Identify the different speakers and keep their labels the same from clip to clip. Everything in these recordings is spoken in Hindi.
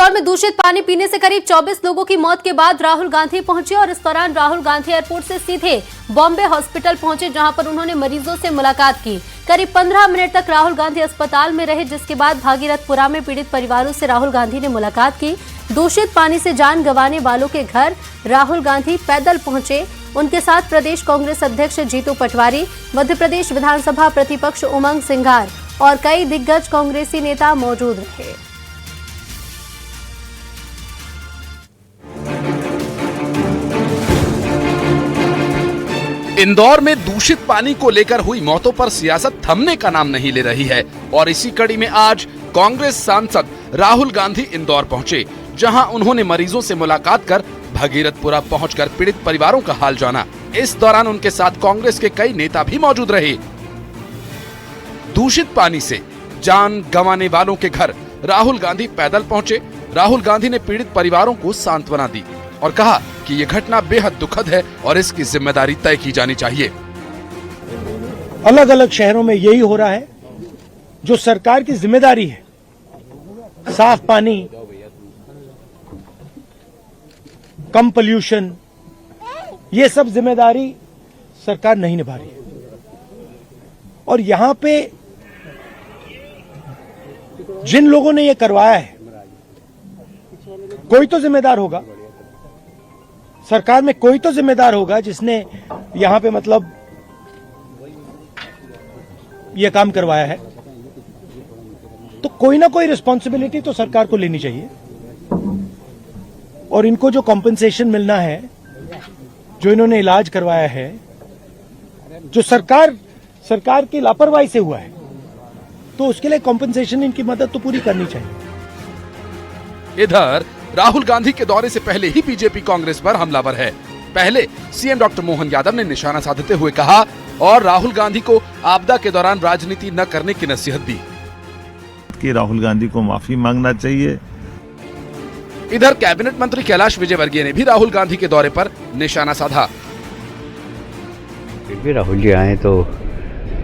Speaker 1: इंदौर में दूषित पानी पीने से करीब 24 लोगों की मौत के बाद राहुल गांधी पहुंचे और इस दौरान राहुल गांधी एयरपोर्ट से सीधे बॉम्बे हॉस्पिटल पहुंचे, जहां पर उन्होंने मरीजों से मुलाकात की। करीब 15 मिनट तक राहुल गांधी अस्पताल में रहे, जिसके बाद भागीरथपुरा में पीड़ित परिवारों से राहुल गांधी ने मुलाकात की। दूषित पानी से जान गंवाने वालों के घर राहुल गांधी पैदल पहुंचे। उनके साथ प्रदेश कांग्रेस अध्यक्ष जीतू पटवारी, मध्य प्रदेश विधानसभा प्रतिपक्ष उमंग सिंघार और कई दिग्गज कांग्रेसी नेता मौजूद रहे।
Speaker 2: इंदौर में दूषित पानी को लेकर हुई मौतों पर सियासत थमने का नाम नहीं ले रही है और इसी कड़ी में आज कांग्रेस सांसद राहुल गांधी इंदौर पहुंचे, जहां उन्होंने मरीजों से मुलाकात कर भागीरथपुरा पहुंचकर पीड़ित परिवारों का हाल जाना। इस दौरान उनके साथ कांग्रेस के कई नेता भी मौजूद रहे। दूषित पानी से जान गंवाने वालों के घर राहुल गांधी पैदल पहुंचे। राहुल गांधी ने पीड़ित परिवारों को सांत्वना दी और कहा कि ये घटना बेहद दुखद है और इसकी जिम्मेदारी तय की जानी चाहिए।
Speaker 3: अलग अलग शहरों में यही हो रहा है। जो सरकार की जिम्मेदारी है, साफ पानी, कम पोल्यूशन, ये सब जिम्मेदारी सरकार नहीं निभा रही है। और यहां पे जिन लोगों ने ये करवाया है, कोई तो जिम्मेदार होगा, सरकार में कोई तो जिम्मेदार होगा जिसने यहां पे मतलब ये काम करवाया है। तो कोई ना कोई रिस्पॉन्सिबिलिटी तो सरकार को लेनी चाहिए और इनको जो कॉम्पेंसेशन मिलना है, जो इन्होंने इलाज करवाया है, जो सरकार की लापरवाही से हुआ है, तो उसके लिए कॉम्पेंसेशन, इनकी मदद तो पूरी करनी चाहिए।
Speaker 2: इधर राहुल गांधी के दौरे से पहले ही बीजेपी कांग्रेस पर हमलावर है। पहले सीएम डॉक्टर मोहन यादव ने निशाना साधते हुए कहा और राहुल गांधी को आपदा के दौरान राजनीति न करने की नसीहत दी
Speaker 4: कि राहुल गांधी को माफी मांगना चाहिए।
Speaker 2: इधर कैबिनेट मंत्री कैलाश विजयवर्गीय ने भी राहुल गांधी के दौरे पर निशाना साधा।
Speaker 5: फिर भी राहुल जी आए तो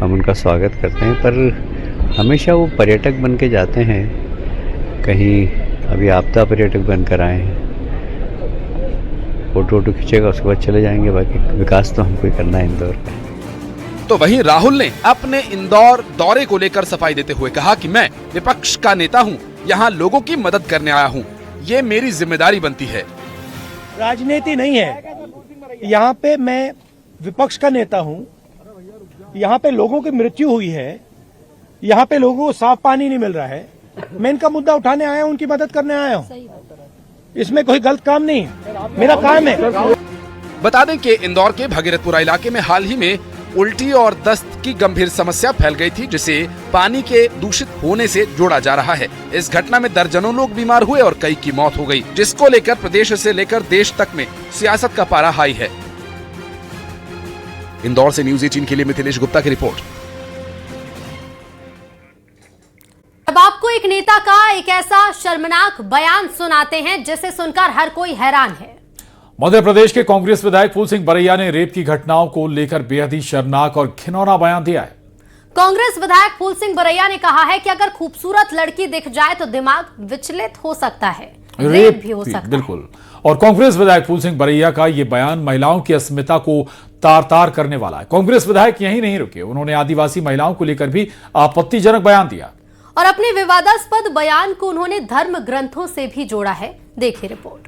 Speaker 5: हम उनका स्वागत करते हैं, पर हमेशा वो पर्यटक बन के जाते हैं, कहीं अभी आपदा पर्यटक बनकर आए हैं। फोटो खींचेगा, उसके बाद चले जाएंगे। बाकी विकास तो हमको ही करना है इंदौर का।
Speaker 2: तो वहीं राहुल ने अपने इंदौर दौरे को लेकर सफाई देते हुए कहा कि मैं विपक्ष का नेता हूं, यहां लोगों की मदद करने आया हूं, ये मेरी जिम्मेदारी बनती है।
Speaker 3: राजनीति नहीं है, यहाँ पे मैं विपक्ष का नेता हूं, यहाँ पे लोगों की मृत्यु हुई है, यहाँ पे लोगों को साफ पानी नहीं मिल रहा है। मैं इनका मुद्दा उठाने आया हूं, उनकी मदद करने आया हूं। इसमें कोई गलत काम नहीं है, मेरा काम है।
Speaker 2: बता दें कि इंदौर के भागीरथपुरा इलाके में हाल ही में उल्टी और दस्त की गंभीर समस्या फैल गई थी, जिसे पानी के दूषित होने से जोड़ा जा रहा है। इस घटना में दर्जनों लोग बीमार हुए और कई की मौत हो गई, जिसको लेकर प्रदेश से लेकर देश तक में सियासत का पारा हाई है। इंदौर से न्यूज़ 18 के लिए मिथिलेश गुप्ता की रिपोर्ट।
Speaker 1: अब आपको एक नेता का एक ऐसा शर्मनाक बयान सुनाते हैं जिसे सुनकर हर कोई हैरान है।
Speaker 6: मध्य प्रदेश के कांग्रेस विधायक फूल सिंह बरैया ने रेप की घटनाओं को लेकर बेहद ही शर्मनाक और घिनौना बयान दिया है।
Speaker 1: कांग्रेस विधायक फूल सिंह बरैया ने कहा है कि अगर खूबसूरत लड़की दिख जाए तो दिमाग विचलित हो सकता है, रेप भी हो सकता है।
Speaker 6: बिल्कुल। और कांग्रेस विधायक फूल सिंह बरैया का यह बयान महिलाओं की अस्मिता को तार तार करने वाला है। कांग्रेस विधायक यहीं नहीं रुके, उन्होंने आदिवासी महिलाओं को लेकर भी आपत्तिजनक बयान दिया
Speaker 1: और अपने विवादास्पद बयान को उन्होंने धर्म ग्रंथों से भी जोड़ा है। देखिए रिपोर्ट।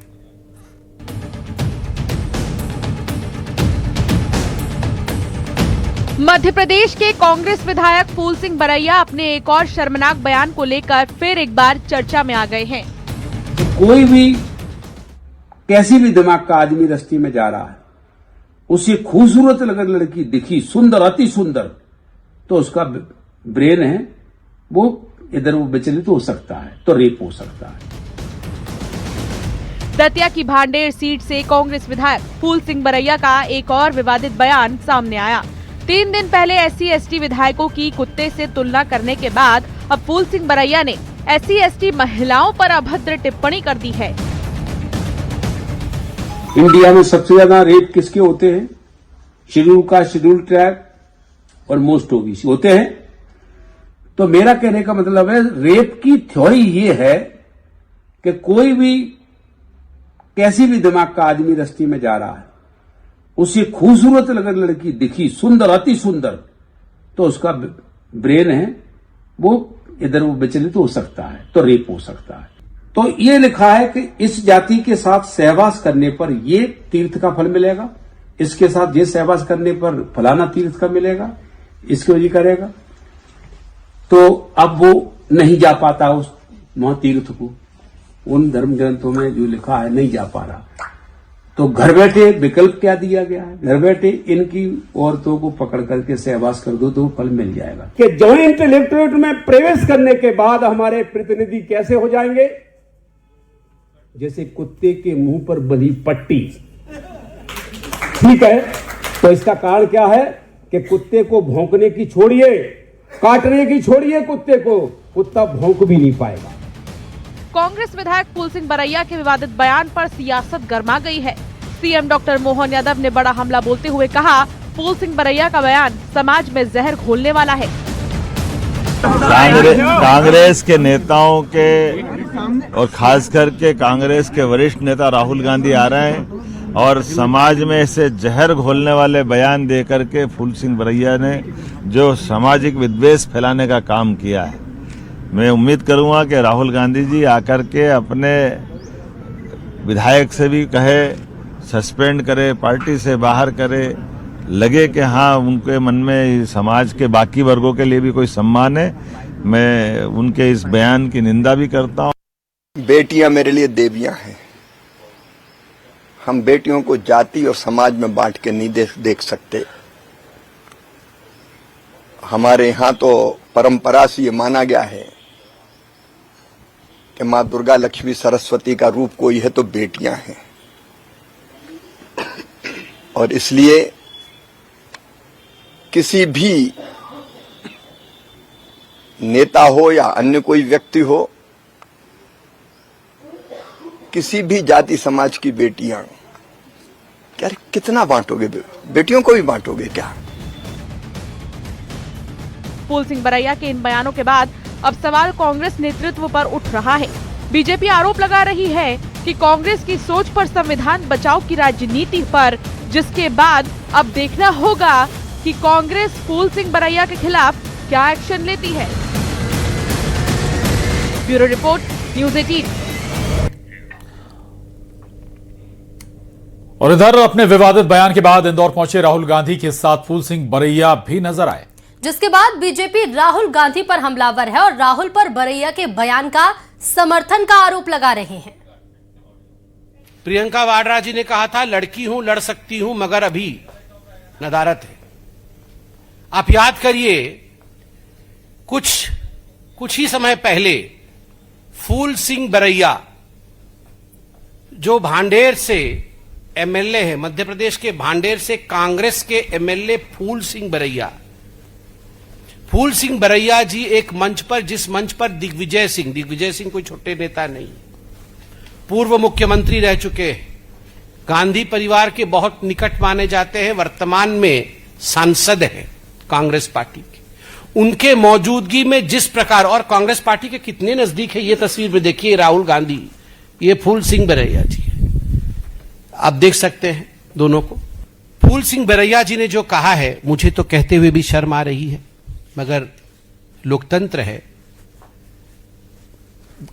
Speaker 7: मध्य प्रदेश के कांग्रेस विधायक फूल सिंह बरैया अपने एक और शर्मनाक बयान को लेकर फिर एक बार चर्चा में आ गए हैं।
Speaker 8: तो कोई भी कैसी भी दिमाग का आदमी रस्ते में जा रहा है, उसे खूबसूरत अगर लड़की दिखी, सुंदर, अति सुंदर, तो उसका ब्रेन है वो इधर वो विचलित हो सकता है, तो रेप हो सकता है।
Speaker 7: दतिया की भांडेर सीट से कांग्रेस विधायक फूल सिंह बरैया का एक और विवादित बयान सामने आया। 3 दिन पहले SC/ST विधायकों की कुत्ते से तुलना करने के बाद अब फूल सिंह बरैया ने SC/ST महिलाओं पर अभद्र टिप्पणी कर दी है।
Speaker 8: इंडिया में सबसे ज्यादा रेप किसके होते हैं? शेड्यूल कास्ट, शेड्यूल ट्राइब और मोस्ट ओबीसी होते हैं। तो मेरा कहने का मतलब है, रेप की थ्योरी ये है कि कोई भी कैसी भी दिमाग का आदमी रस्ते में जा रहा है, उसे खूबसूरत अगर लड़की दिखी, सुंदर, अति सुंदर, तो उसका ब्रेन है वो इधर वो विचलित हो सकता है, तो रेप हो सकता है। तो ये लिखा है कि इस जाति के साथ सहवास करने पर ये तीर्थ का फल मिलेगा, इसके साथ ये सहवास करने पर फलाना तीर्थ का मिलेगा, इसके वजह करेगा। तो अब वो नहीं जा पाता उस वहां तीर्थ को, उन धर्म ग्रंथों में जो लिखा है नहीं जा पा रहा। तो घर बैठे विकल्प क्या दिया गया है, घर बैठे इनकी औरतों को पकड़ करके सहवास कर दो तो फल मिल जाएगा।
Speaker 9: कि ज्वाइंट इलेक्टोरेट में प्रवेश करने के बाद हमारे प्रतिनिधि कैसे हो जाएंगे, जैसे कुत्ते के मुंह पर बंधी पट्टी। ठीक है, तो इसका कारण क्या है कि कुत्ते को भौंकने की छोड़िए, काटने की छोड़िए, कुत्ते को कुत्ता भौंक भी नहीं पाएगा।
Speaker 7: कांग्रेस विधायक फूल सिंह बरैया के विवादित बयान पर सियासत गर्मा गई है। सीएम डॉक्टर मोहन यादव ने बड़ा हमला बोलते हुए कहा, फूल सिंह बरैया का बयान समाज में जहर घोलने वाला है।
Speaker 4: कांग्रेस के नेताओं के और खास करके कांग्रेस के वरिष्ठ नेता राहुल गांधी आ रहे हैं और समाज में ऐसे जहर घोलने वाले बयान देकर के फूल सिंह बरैया ने जो सामाजिक विद्वेष फैलाने का काम किया है। मैं उम्मीद करूंगा कि राहुल गांधी जी आकर के अपने विधायक से भी कहे, सस्पेंड करे, पार्टी से बाहर करे, लगे कि हाँ उनके मन में समाज के बाकी वर्गों के लिए भी कोई सम्मान है। मैं उनके इस बयान की निंदा भी करता हूं।
Speaker 10: बेटियां मेरे लिए देवियां हैं। हम बेटियों को जाति और समाज में बांट के नहीं देख सकते। हमारे यहाँ तो परंपरा से ये माना गया है कि माँ दुर्गा, लक्ष्मी, सरस्वती का रूप कोई है तो बेटियां हैं, और इसलिए किसी भी नेता हो या अन्य कोई व्यक्ति हो, किसी भी जाति समाज की बेटियां, क्या कितना बांटोगे? बेटियों को भी बांटोगे क्या?
Speaker 7: फूल सिंह बरैया के इन बयानों के बाद अब सवाल कांग्रेस नेतृत्व पर उठ रहा है। बीजेपी आरोप लगा रही है कि कांग्रेस की सोच पर संविधान बचाओ की राजनीति पर, जिसके बाद अब देखना होगा कि कांग्रेस फूल सिंह बरैया के खिलाफ क्या एक्शन लेती है। Bureau report, news 18।
Speaker 6: और इधर अपने विवादित बयान के बाद इंदौर पहुंचे राहुल गांधी के साथ फूल सिंह बरैया भी नजर आए,
Speaker 1: जिसके बाद बीजेपी राहुल गांधी पर हमलावर है और राहुल पर बरैया के बयान का समर्थन का आरोप लगा रहे हैं।
Speaker 11: प्रियंका वाड्रा जी ने कहा था, लड़की हूं, लड़ सकती हूं, मगर अभी नदारत है। आप याद करिए, कुछ ही समय पहले फूल सिंह बरैया जो भांडेर से एमएलए है, मध्य प्रदेश के भांडेर से कांग्रेस के एमएलए फूल सिंह बरैया जी एक मंच पर, जिस मंच पर दिग्विजय सिंह कोई छोटे नेता नहीं, पूर्व मुख्यमंत्री रह चुके हैं, गांधी परिवार के बहुत निकट माने जाते हैं, वर्तमान में सांसद हैं कांग्रेस पार्टी के, उनके मौजूदगी में जिस प्रकार, और कांग्रेस पार्टी के कितने नजदीक है ये तस्वीर में देखिए, राहुल गांधी, ये फूल सिंह बरैया जी है। आप देख सकते हैं दोनों को। फूल सिंह बरैया जी ने जो कहा है, मुझे तो कहते हुए भी शर्म आ रही है, मगर लोकतंत्र है,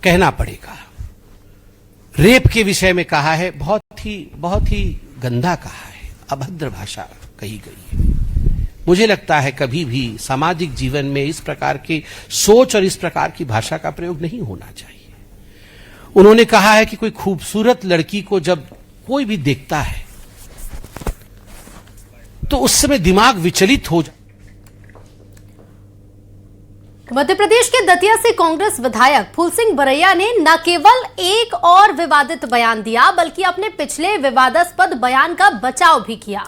Speaker 11: कहना पड़ेगा। रेप के विषय में कहा है, बहुत ही गंदा कहा है, अभद्र भाषा कही गई है। मुझे लगता है कभी भी सामाजिक जीवन में इस प्रकार की सोच और इस प्रकार की भाषा का प्रयोग नहीं होना चाहिए। उन्होंने कहा है कि कोई खूबसूरत लड़की को जब कोई भी देखता है तो उस समय दिमाग विचलित हो जाए।
Speaker 1: मध्य प्रदेश के दतिया से कांग्रेस विधायक फूल सिंह बरैया ने न केवल एक और विवादित बयान दिया, बल्कि अपने पिछले विवादास्पद बयान का बचाव भी किया।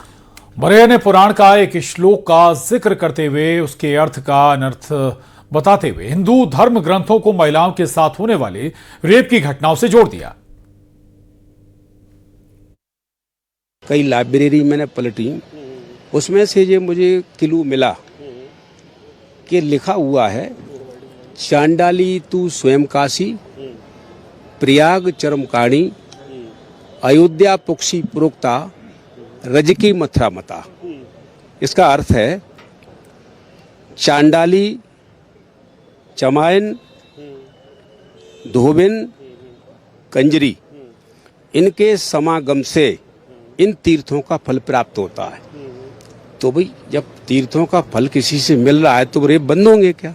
Speaker 6: बरैया ने पुराण का एक श्लोक का जिक्र करते हुए उसके अर्थ का अनर्थ बताते हुए हिंदू धर्म ग्रंथों को महिलाओं के साथ होने वाले रेप की घटनाओं से जोड़ दिया।
Speaker 8: कई लाइब्रेरी मैंने पलटी, उसमें से ये मुझे क्लू मिला कि लिखा हुआ है, चांडाली तू स्वयं काशी, प्रयाग चरमकाणी अयोध्या पुक्षी पुरोक्ता रजकी मथुरा मता। इसका अर्थ है चांडाली, चमायन, धोबिन, कंजरी, इनके समागम से इन तीर्थों का फल प्राप्त होता है। तो भाई जब तीर्थों का फल किसी से मिल रहा है तो रेप बंद होंगे क्या?